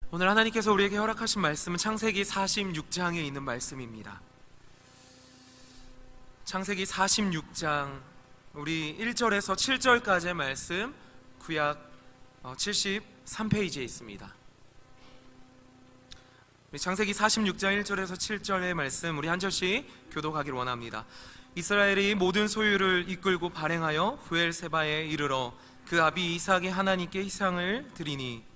오늘 하나님께서 우리에게 허락하신 말씀은 창세기 46장에 있는 말씀입니다. 창세기 46장 우리 1절에서 7절까지의 말씀, 구약 73페이지에 있습니다. 창세기 46장 1절에서 7절의 말씀 우리 한 절씩 교독하기를 원합니다. 이스라엘이 모든 소유를 이끌고 발행하여 브엘세바에 이르러 그 아비 이삭의 하나님께 희상을 드리니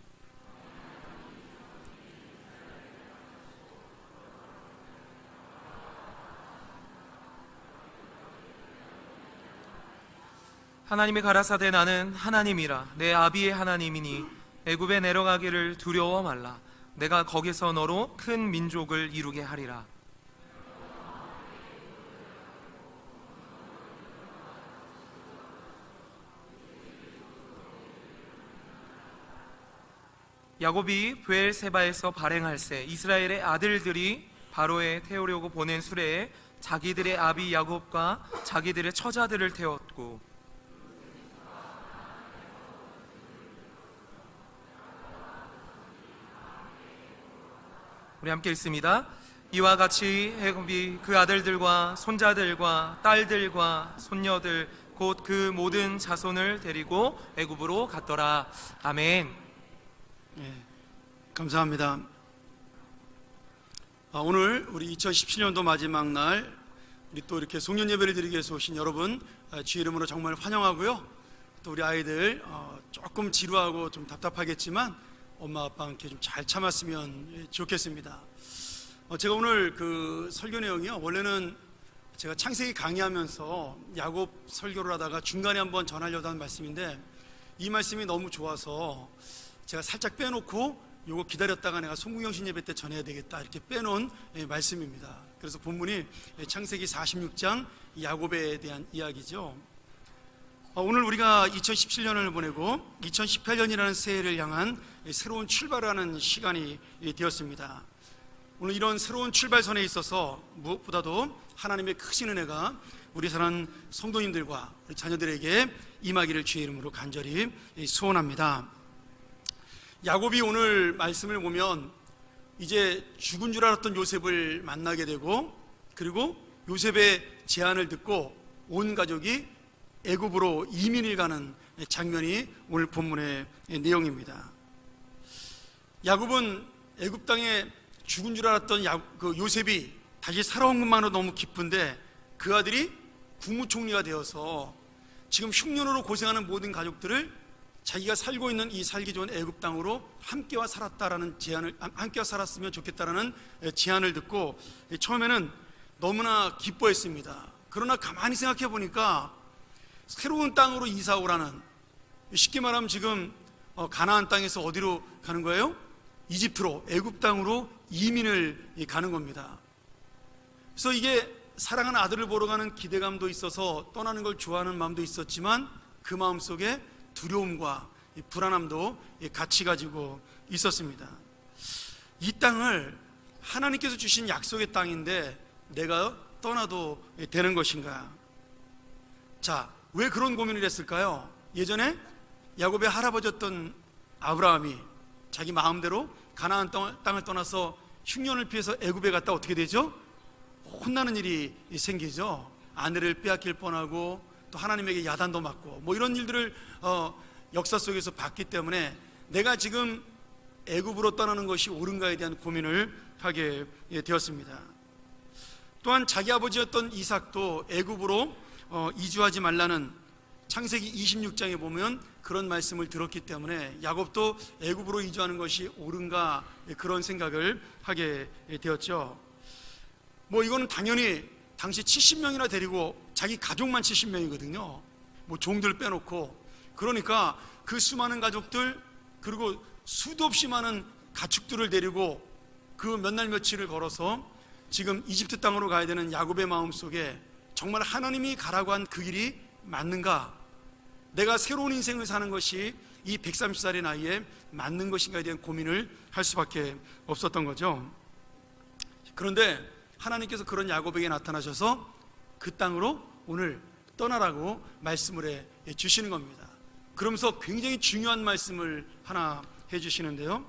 하나님이 가라사대 나는 하나님이라 내 아비의 하나님이니 애굽에 내려가기를 두려워 말라. 내가 거기서 너로 큰 민족을 이루게 하리라. 야곱이 브엘세바에서 발행할세 이스라엘의 아들들이 바로에 태우려고 보낸 수레에 자기들의 아비 야곱과 자기들의 처자들을 태웠고 우리 함께 읽습니다. 이와 같이 야곱이 그 아들들과 손자들과 딸들과 손녀들 곧 그 모든 자손을 데리고 애굽으로 갔더라. 아멘. 네, 감사합니다. 오늘 우리 2017년도 마지막 날 우리 또 이렇게 송년 예배를 드리기 위해서 오신 여러분 주의 이름으로 정말 환영하고요. 또 우리 아이들 조금 지루하고 좀 답답하겠지만 엄마 아빠 함께 좀 잘 참았으면 좋겠습니다. 제가 오늘 그 설교 내용이요, 원래는 제가 창세기 강의하면서 야곱 설교를 하다가 중간에 한번 전하려고 하는 말씀인데 이 말씀이 너무 좋아서 제가 살짝 빼놓고 요거 기다렸다가 내가 송구영신 예배 때 전해야 되겠다 이렇게 빼놓은 말씀입니다. 그래서 본문이 창세기 46장 야곱에 대한 이야기죠. 오늘 우리가 2017년을 보내고 2018년이라는 새해를 향한 새로운 출발하는 시간이 되었습니다. 오늘 이런 새로운 출발선에 있어서 무엇보다도 하나님의 크신 은혜가 우리 사랑하는 성도님들과 우리 자녀들에게 임하기를 주의 이름으로 간절히 소원합니다. 야곱이 오늘 말씀을 보면 이제 죽은 줄 알았던 요셉을 만나게 되고, 그리고 요셉의 제안을 듣고 온 가족이 애굽으로 이민을 가는 장면이 오늘 본문의 내용입니다. 야곱은 애굽 땅에 죽은 줄 알았던 그 요셉이 다시 살아온 것만으로 너무 기쁜데 그 아들이 국무총리가 되어서 지금 흉년으로 고생하는 모든 가족들을 자기가 살고 있는 이 살기 좋은 애굽 땅으로 함께와 살았다라는 제안을, 함께와 살았으면 좋겠다라는 제안을 듣고 처음에는 너무나 기뻐했습니다. 그러나 가만히 생각해 보니까 새로운 땅으로 이사 오라는, 쉽게 말하면 지금 가나안 땅에서 어디로 가는 거예요? 이집트로, 애굽 땅으로 이민을 가는 겁니다. 그래서 이게 사랑하는 아들을 보러 가는 기대감도 있어서 떠나는 걸 좋아하는 마음도 있었지만 그 마음 속에 두려움과 불안함도 같이 가지고 있었습니다. 이 땅을 하나님께서 주신 약속의 땅인데 내가 떠나도 되는 것인가? 자, 왜 그런 고민을 했을까요? 예전에 야곱의 할아버지였던 아브라함이 자기 마음대로 가나안 땅을 떠나서 흉년을 피해서 애굽에 갔다 어떻게 되죠? 혼나는 일이 생기죠. 아내를 빼앗길 뻔하고 또 하나님에게 야단도 맞고 뭐 이런 일들을 역사 속에서 봤기 때문에 내가 지금 애굽으로 떠나는 것이 옳은가에 대한 고민을 하게 되었습니다. 또한 자기 아버지였던 이삭도 애굽으로 이주하지 말라는 창세기 26장에 보면 그런 말씀을 들었기 때문에 야곱도 애굽으로 이주하는 것이 옳은가 그런 생각을 하게 되었죠. 뭐 이거는 당연히 당시 70명이나 데리고 자기 가족만 70명이거든요. 뭐 종들 빼놓고. 그러니까 그 수많은 가족들 그리고 수도 없이 많은 가축들을 데리고 그 몇 날 며칠을 걸어서 지금 이집트 땅으로 가야 되는 야곱의 마음속에 정말 하나님이 가라고 한 그 길이 맞는가? 내가 새로운 인생을 사는 것이 이 130살의 나이에 맞는 것인가에 대한 고민을 할 수밖에 없었던 거죠. 그런데 하나님께서 그런 야곱에게 나타나셔서 그 땅으로 오늘 떠나라고 말씀을 해 주시는 겁니다. 그러면서 굉장히 중요한 말씀을 하나 해 주시는데요,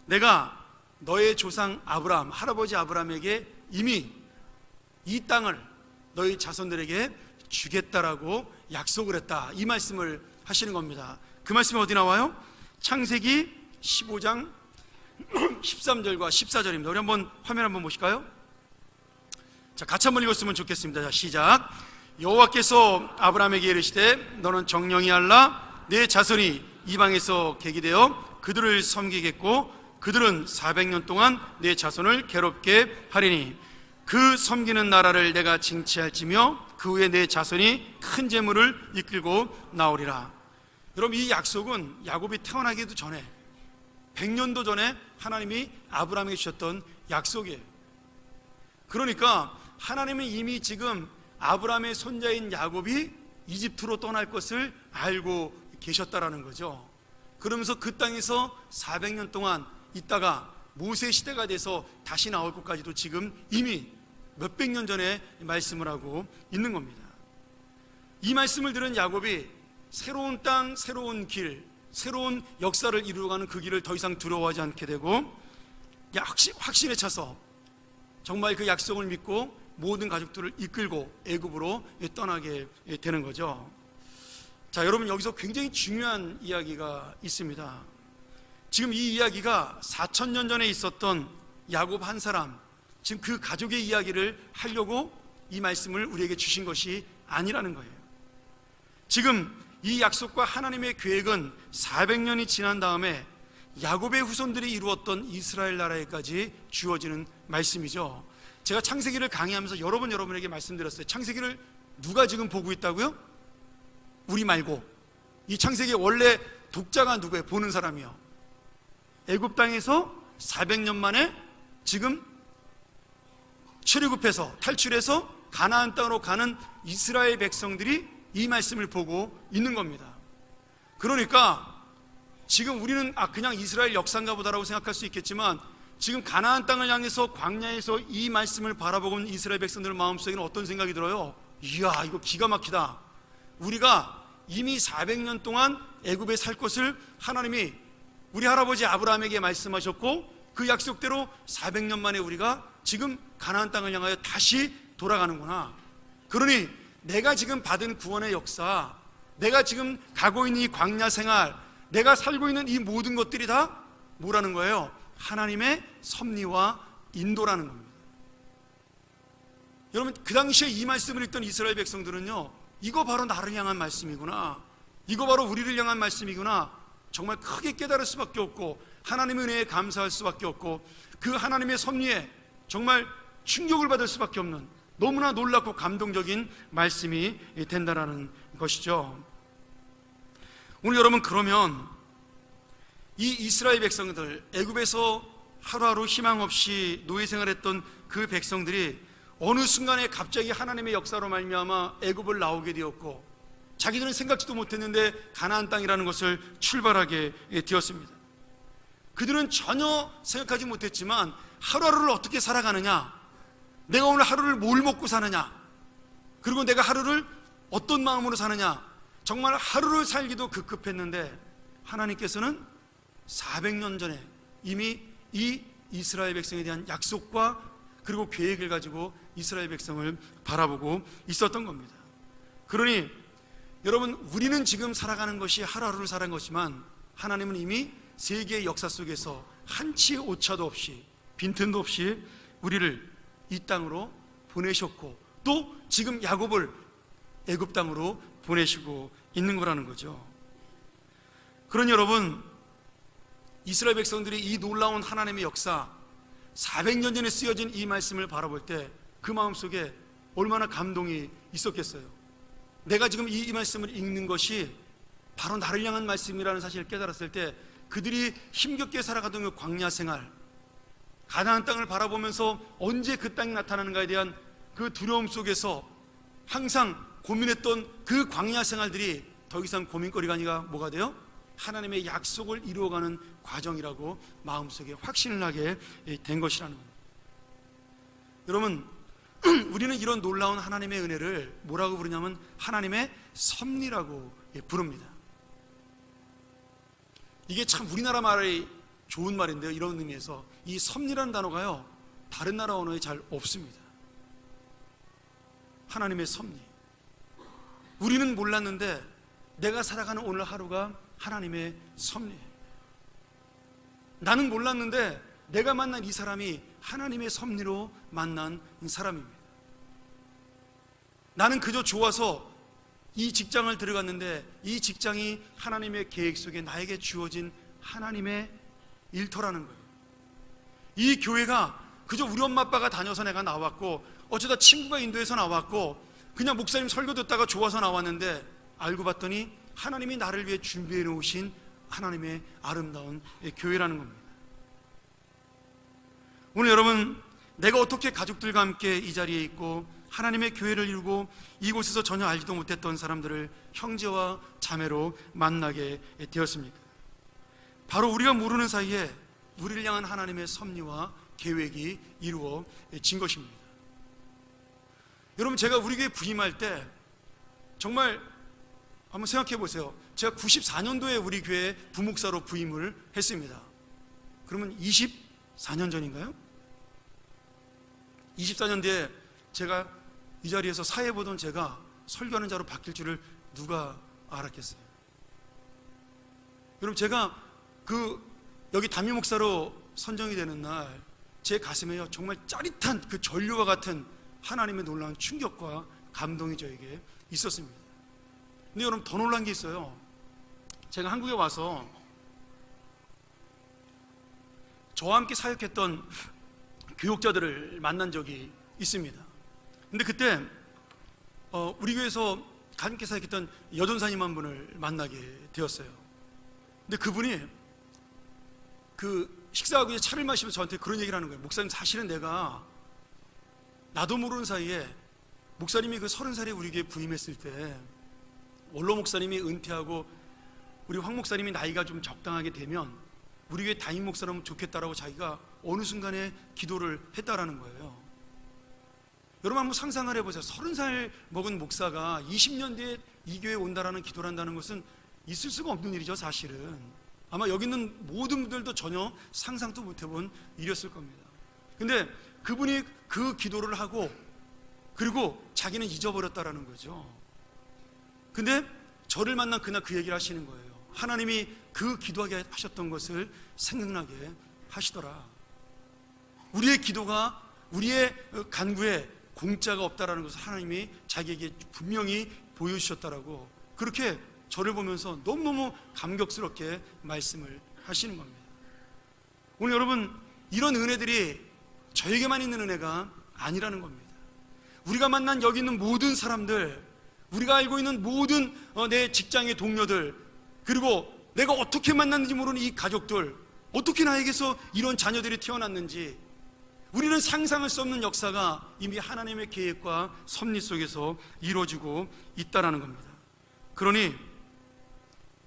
내가 너의 조상 아브라함, 할아버지 아브라함에게 이미 이 땅을 너희 자손들에게 주겠다라고 약속을 했다. 이 말씀을 하시는 겁니다. 그 말씀이 어디 나와요? 창세기 15장 13절과 14절입니다. 우리 한번 화면 한번 보실까요? 자, 같이 한번 읽었으면 좋겠습니다. 자, 시작. 여호와께서 아브라함에게 이르시되 너는 정령이 알라 내 자손이 이방에서 계기되어 그들을 섬기겠고 그들은 400년 동안 내 자손을 괴롭게 하리니 그 섬기는 나라를 내가 징치할지며 그 후에 내 자손이 큰 재물을 이끌고 나오리라. 여러분, 이 약속은 야곱이 태어나기도 전에 100년도 전에 하나님이 아브라함에게 주셨던 약속이에요. 그러니까 하나님은 이미 지금 아브라함의 손자인 야곱이 이집트로 떠날 것을 알고 계셨다라는 거죠. 그러면서 그 땅에서 400년 동안 있다가 모세 시대가 돼서 다시 나올 것까지도 지금 이미 몇백 년 전에 말씀을 하고 있는 겁니다. 이 말씀을 들은 야곱이 새로운 땅, 새로운 길, 새로운 역사를 이루어가는 그 길을 더 이상 두려워하지 않게 되고 확신에 차서 정말 그 약속을 믿고 모든 가족들을 이끌고 애굽으로 떠나게 되는 거죠. 자, 여러분, 여기서 굉장히 중요한 이야기가 있습니다. 지금 이 이야기가 4,000년 전에 있었던 야곱 한 사람, 지금 그 가족의 이야기를 하려고 이 말씀을 우리에게 주신 것이 아니라는 거예요. 지금 이 약속과 하나님의 계획은 400년이 지난 다음에 야곱의 후손들이 이루었던 이스라엘 나라에까지 주어지는 말씀이죠. 제가 창세기를 강의하면서 여러 번 여러분에게 말씀드렸어요. 창세기를 누가 지금 보고 있다고요? 우리 말고. 이 창세기의 원래 독자가 누구예요? 보는 사람이요. 애굽 땅에서 400년 만에 지금 출애굽해서 탈출해서 가나안 땅으로 가는 이스라엘 백성들이 이 말씀을 보고 있는 겁니다. 그러니까 지금 우리는 그냥 이스라엘 역사인가 보다라고 생각할 수 있겠지만 지금 가나안 땅을 향해서 광야에서 이 말씀을 바라보고 있는 이스라엘 백성들 마음속에는 어떤 생각이 들어요? 이야, 이거 기가 막히다. 우리가 이미 400년 동안 애굽에 살 것을 하나님이 우리 할아버지 아브라함에게 말씀하셨고 그 약속대로 400년 만에 우리가 지금 가나안 땅을 향하여 다시 돌아가는구나. 그러니 내가 지금 받은 구원의 역사, 내가 지금 가고 있는 이 광야 생활, 내가 살고 있는 이 모든 것들이 다 뭐라는 거예요? 하나님의 섭리와 인도라는 겁니다. 여러분, 그 당시에 이 말씀을 읽던 이스라엘 백성들은요, 이거 바로 나를 향한 말씀이구나, 이거 바로 우리를 향한 말씀이구나, 정말 크게 깨달을 수밖에 없고 하나님의 은혜에 감사할 수밖에 없고 그 하나님의 섭리에 정말 충격을 받을 수밖에 없는 너무나 놀랍고 감동적인 말씀이 된다는 것이죠. 오늘 여러분, 그러면 이 이스라엘 백성들, 애굽에서 하루하루 희망 없이 노예 생활했던 그 백성들이 어느 순간에 갑자기 하나님의 역사로 말미암아 애굽을 나오게 되었고 자기들은 생각지도 못했는데 가나안 땅이라는 것을 출발하게 되었습니다. 그들은 전혀 생각하지 못했지만 하루하루를 어떻게 살아가느냐, 내가 오늘 하루를 뭘 먹고 사느냐, 그리고 내가 하루를 어떤 마음으로 사느냐, 정말 하루를 살기도 급급했는데 하나님께서는 400년 전에 이미 이 이스라엘 백성에 대한 약속과 그리고 계획을 가지고 이스라엘 백성을 바라보고 있었던 겁니다. 그러니 여러분, 우리는 지금 살아가는 것이 하루하루를 살아간 것이지만 하나님은 이미 세계의 역사 속에서 한치의 오차도 없이 빈틈도 없이 우리를 이 땅으로 보내셨고 또 지금 야곱을 애굽 땅으로 보내시고 있는 거라는 거죠. 그러니 여러분, 이스라엘 백성들이 이 놀라운 하나님의 역사, 400년 전에 쓰여진 이 말씀을 바라볼 때 그 마음속에 얼마나 감동이 있었겠어요. 내가 지금 이 말씀을 읽는 것이 바로 나를 향한 말씀이라는 사실을 깨달았을 때 그들이 힘겹게 살아가던 그 광야 생활, 가나안 땅을 바라보면서 언제 그 땅이 나타나는가에 대한 그 두려움 속에서 항상 고민했던 그 광야 생활들이 더 이상 고민거리가 아니라 뭐가 돼요? 하나님의 약속을 이루어가는 과정이라고 마음속에 확신을 하게 된 것이라는 겁니다. 여러분, 우리는 이런 놀라운 하나님의 은혜를 뭐라고 부르냐면 하나님의 섭리라고 부릅니다. 이게 참 우리나라 말이 좋은 말인데요. 이런 의미에서 이 섭리라는 단어가요, 다른 나라 언어에 잘 없습니다. 하나님의 섭리. 우리는 몰랐는데 내가 살아가는 오늘 하루가 하나님의 섭리예요. 나는 몰랐는데 내가 만난 이 사람이 하나님의 섭리로 만난 사람입니다. 나는 그저 좋아서 이 직장을 들어갔는데 이 직장이 하나님의 계획 속에 나에게 주어진 하나님의 일터라는 거예요. 이 교회가 그저 우리 엄마 아빠가 다녀서 내가 나왔고, 어쩌다 친구가 인도해서 나왔고, 그냥 목사님 설교 듣다가 좋아서 나왔는데 알고 봤더니 하나님이 나를 위해 준비해 놓으신 하나님의 아름다운 교회라는 겁니다. 오늘 여러분, 내가 어떻게 가족들과 함께 이 자리에 있고 하나님의 교회를 이루고 이곳에서 전혀 알지도 못했던 사람들을 형제와 자매로 만나게 되었습니까? 바로 우리가 모르는 사이에 우리를 향한 하나님의 섭리와 계획이 이루어진 것입니다. 여러분, 제가 우리 교회 부임할 때 정말 한번 생각해 보세요. 제가 94년도에 우리 교회 부목사로 부임을 했습니다. 그러면 24년 전인가요? 24년 뒤에 제가 이 자리에서 사회 보던 제가 설교하는 자로 바뀔 줄을 누가 알았겠어요? 여러분, 제가 여기 담임 목사로 선정이 되는 날 제 가슴에요, 정말 짜릿한 그 전류와 같은 하나님의 놀라운 충격과 감동이 저에게 있었습니다. 근데 여러분, 더 놀란 게 있어요. 제가 한국에 와서 저와 함께 사역했던 교육자들을 만난 적이 있습니다. 근데 그때 우리 교회에서 함께 사역했던 여전사님 한 분을 만나게 되었어요. 근데 그분이 식사하고 차를 마시면서 저한테 그런 얘기를 하는 거예요. 목사님, 사실은 내가 나도 모르는 사이에 목사님이 30살에 우리 교회에 부임했을 때 원로 목사님이 은퇴하고 우리 황 목사님이 나이가 좀 적당하게 되면 우리 교회 담임 목사라면 좋겠다라고 자기가 어느 순간에 기도를 했다라는 거예요. 여러분, 한번 상상을 해보세요. 30살 먹은 목사가 20년 뒤에 이 교회에 온다라는 기도를 한다는 것은 있을 수가 없는 일이죠. 사실은 아마 여기 있는 모든 분들도 전혀 상상도 못 해본 일이었을 겁니다. 근데 그분이 그 기도를 하고 그리고 자기는 잊어버렸다라는 거죠. 근데 저를 만난 그날 그 얘기를 하시는 거예요. 하나님이 그 기도하게 하셨던 것을 생각나게 하시더라. 우리의 기도가, 우리의 간구에 공짜가 없다라는 것을 하나님이 자기에게 분명히 보여주셨다라고, 그렇게 저를 보면서 너무너무 감격스럽게 말씀을 하시는 겁니다. 오늘 여러분, 이런 은혜들이 저에게만 있는 은혜가 아니라는 겁니다. 우리가 만난 여기 있는 모든 사람들, 우리가 알고 있는 모든 내 직장의 동료들, 그리고 내가 어떻게 만났는지 모르는 이 가족들, 어떻게 나에게서 이런 자녀들이 태어났는지, 우리는 상상할 수 없는 역사가 이미 하나님의 계획과 섭리 속에서 이루어지고 있다는 겁니다. 그러니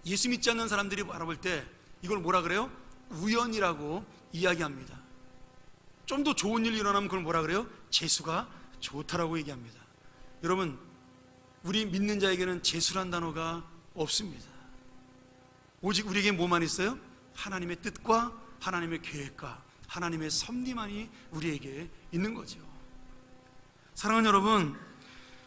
예수 믿지 않는 사람들이 바라볼 때 이걸 뭐라 그래요? 우연이라고 이야기합니다. 좀 더 좋은 일이 일어나면 그걸 뭐라 그래요? 재수가 좋다라고 얘기합니다. 여러분, 우리 믿는 자에게는 재수란 단어가 없습니다. 오직 우리에게 뭐만 있어요? 하나님의 뜻과 하나님의 계획과 하나님의 섭리만이 우리에게 있는 거죠. 사랑하는 여러분,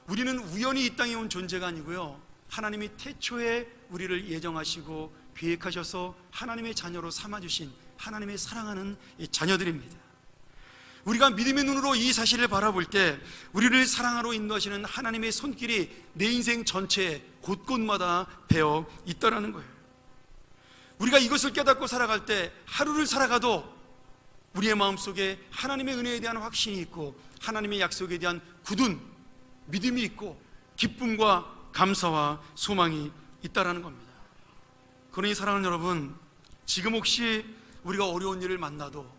우리는 우연히 이 땅에 온 존재가 아니고요, 하나님이 태초에 우리를 예정하시고 계획하셔서 하나님의 자녀로 삼아주신 하나님의 사랑하는 자녀들입니다. 우리가 믿음의 눈으로 이 사실을 바라볼 때 우리를 사랑하러 인도하시는 하나님의 손길이 내 인생 전체에 곳곳마다 배어 있다는 거예요. 우리가 이것을 깨닫고 살아갈 때 하루를 살아가도 우리의 마음속에 하나님의 은혜에 대한 확신이 있고 하나님의 약속에 대한 굳은 믿음이 있고 기쁨과 감사와 소망이 있다는 겁니다. 그러니 사랑하는 여러분, 지금 혹시 우리가 어려운 일을 만나도,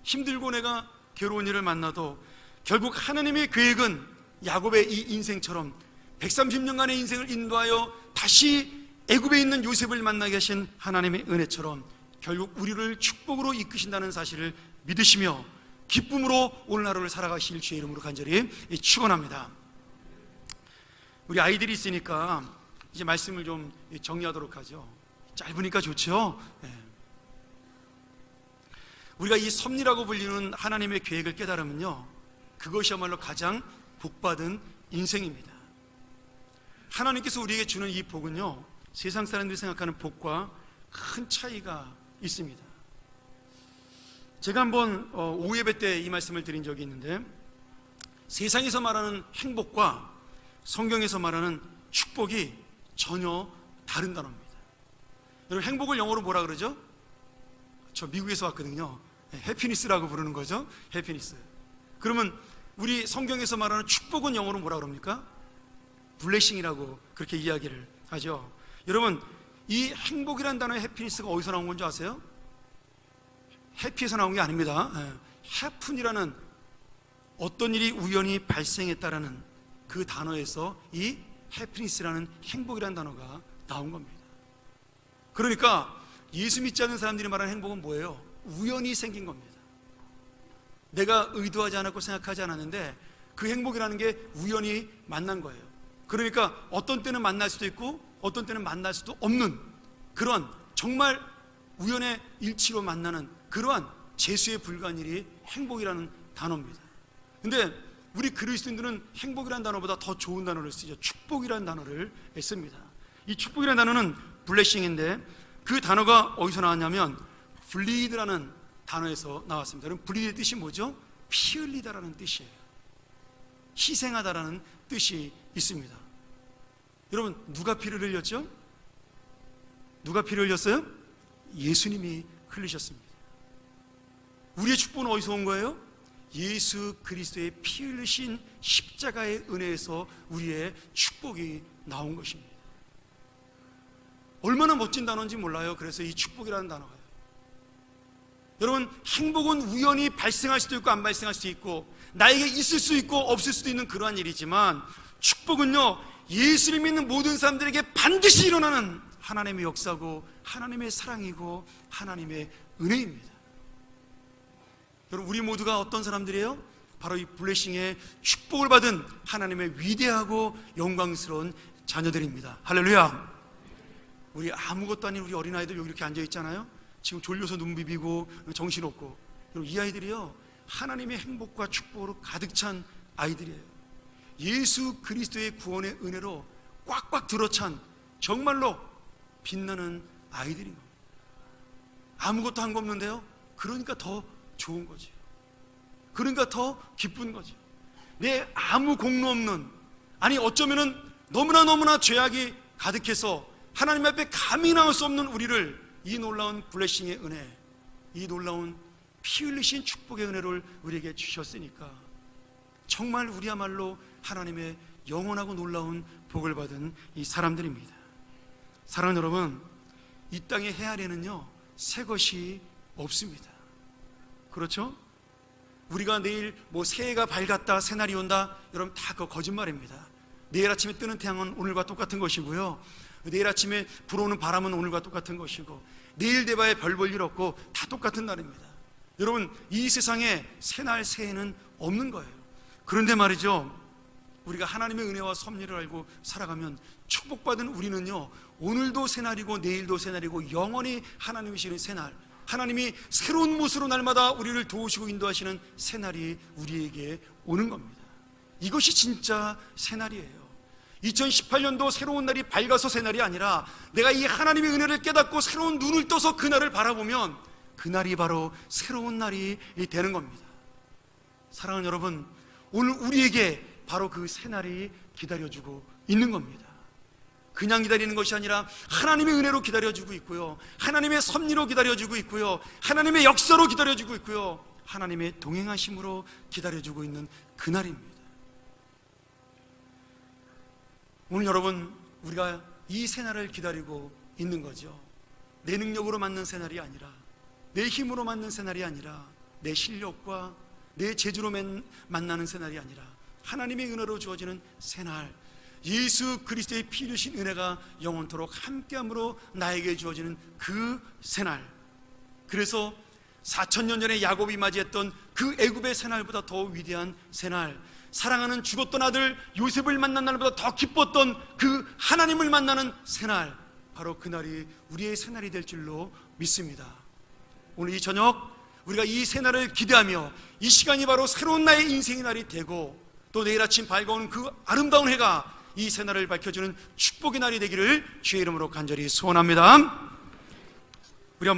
힘들고 내가 괴로운 일을 만나도 결국 하나님의 계획은 야곱의 이 인생처럼 130년간의 인생을 인도하여 다시 애굽에 있는 요셉을 만나게 하신 하나님의 은혜처럼 결국 우리를 축복으로 이끄신다는 사실을 믿으시며 기쁨으로 오늘 하루를 살아가실 주의 이름으로 간절히 축원합니다. 우리 아이들이 있으니까 이제 말씀을 좀 정리하도록 하죠. 짧으니까 좋죠. 네. 우리가 이 섭리라고 불리는 하나님의 계획을 깨달으면요, 그것이야말로 가장 복받은 인생입니다. 하나님께서 우리에게 주는 이 복은요, 세상 사람들이 생각하는 복과 큰 차이가 있습니다. 제가 한번 오예배 때 이 말씀을 드린 적이 있는데, 세상에서 말하는 행복과 성경에서 말하는 축복이 전혀 다른 단어입니다. 여러분, 행복을 영어로 뭐라 그러죠? 저 미국에서 왔거든요. 해피니스라고 부르는 거죠. 해피니스. 그러면 우리 성경에서 말하는 축복은 영어로 뭐라 그럽니까? 블레싱이라고 그렇게 이야기를 하죠. 여러분, 이 행복이라는 단어의 해피니스가 어디서 나온 건지 아세요? 해피에서 나온 게 아닙니다. 해픈이라는 어떤 일이 우연히 발생했다라는 그 단어에서 이 해피니스라는 행복이라는 단어가 나온 겁니다. 그러니까 예수 믿지 않는 사람들이 말하는 행복은 뭐예요? 우연히 생긴 겁니다. 내가 의도하지 않았고 생각하지 않았는데 그 행복이라는 게 우연히 만난 거예요. 그러니까 어떤 때는 만날 수도 있고 어떤 때는 만날 수도 없는 그런 정말 우연의 일치로 만나는 그러한 재수에 불과한 일이 행복이라는 단어입니다. 근데 우리 그리스도인들은 행복이라는 단어보다 더 좋은 단어를 쓰죠. 축복이라는 단어를 씁니다. 이 축복이라는 단어는 블레싱인데 그 단어가 어디서 나왔냐면 블리드라는 단어에서 나왔습니다. 그럼 블리드의 뜻이 뭐죠? 피 흘리다라는 뜻이에요. 희생하다라는 뜻이 있습니다. 여러분, 누가 피를 흘렸죠? 누가 피를 흘렸어요? 예수님이 흘리셨습니다. 우리의 축복은 어디서 온 거예요? 예수 그리스도의 피 흘리신 십자가의 은혜에서 우리의 축복이 나온 것입니다. 얼마나 멋진 단어인지 몰라요. 그래서 이 축복이라는 단어가 여러분, 행복은 우연히 발생할 수도 있고 안 발생할 수도 있고 나에게 있을 수 있고 없을 수도 있는 그러한 일이지만 축복은요, 예수를 믿는 모든 사람들에게 반드시 일어나는 하나님의 역사고 하나님의 사랑이고 하나님의 은혜입니다. 여러분, 우리 모두가 어떤 사람들이에요? 바로 이 블레싱의 축복을 받은 하나님의 위대하고 영광스러운 자녀들입니다. 할렐루야. 우리 아무것도 아닌 우리 어린아이들 여기 이렇게 앉아있잖아요. 지금 졸려서 눈 비비고 정신없고, 이 아이들이요, 하나님의 행복과 축복으로 가득 찬 아이들이에요. 예수 그리스도의 구원의 은혜로 꽉꽉 들어찬 정말로 빛나는 아이들인 겁니다. 아무것도 한 거 없는데요, 그러니까 더 좋은 거죠. 그러니까 더 기쁜 거죠. 내 아무 공로 없는, 아니 어쩌면은 너무나 죄악이 가득해서 하나님 앞에 감히 나올 수 없는 우리를 이 놀라운 블레싱의 은혜, 이 놀라운 피 흘리신 축복의 은혜를 우리에게 주셨으니까 정말 우리야말로 하나님의 영원하고 놀라운 복을 받은 이 사람들입니다. 사랑하는 여러분, 이 땅의 헤아리는요, 새 것이 없습니다. 그렇죠? 우리가 내일 새해가 밝았다, 새날이 온다, 여러분 다 그거 거짓말입니다. 내일 아침에 뜨는 태양은 오늘과 똑같은 것이고요, 내일 아침에 불어오는 바람은 오늘과 똑같은 것이고, 내일 돼봐야 별 볼 일 없고 다 똑같은 날입니다. 여러분, 이 세상에 새날 새해는 없는 거예요. 그런데 말이죠, 우리가 하나님의 은혜와 섭리를 알고 살아가면 축복받은 우리는요, 오늘도 새날이고 내일도 새날이고 영원히 하나님이 주시는 새날, 하나님이 새로운 모습으로 날마다 우리를 도우시고 인도하시는 새날이 우리에게 오는 겁니다. 이것이 진짜 새날이에요. 2018년도 새로운 날이 밝아서 새날이 아니라 내가 이 하나님의 은혜를 깨닫고 새로운 눈을 떠서 그날을 바라보면 그날이 바로 새로운 날이 되는 겁니다. 사랑하는 여러분, 오늘 우리에게 바로 그 새날이 기다려주고 있는 겁니다. 그냥 기다리는 것이 아니라 하나님의 은혜로 기다려주고 있고요, 하나님의 섭리로 기다려주고 있고요, 하나님의 역사로 기다려주고 있고요, 하나님의 동행하심으로 기다려주고 있는 그날입니다. 오늘 여러분, 우리가 이 새날을 기다리고 있는 거죠. 내 능력으로 맞는 새날이 아니라, 내 힘으로 맞는 새날이 아니라, 내 실력과 내 재주로 만나는 새날이 아니라 하나님의 은혜로 주어지는 새날, 예수 그리스도의 피 흘리신 은혜가 영원토록 함께함으로 나에게 주어지는 그 새날. 그래서 4,000년 전에 야곱이 맞이했던 그 애굽의 새날보다 더 위대한 새날, 사랑하는 죽었던 아들 요셉을 만난 날보다 더 기뻤던 그 하나님을 만나는 새날, 바로 그날이 우리의 새날이 될 줄로 믿습니다. 오늘 이 저녁 우리가 이 새날을 기대하며 이 시간이 바로 새로운 나의 인생의 날이 되고 또 내일 아침 밝아오는 그 아름다운 해가 이 새날을 밝혀주는 축복의 날이 되기를 주의 이름으로 간절히 소원합니다.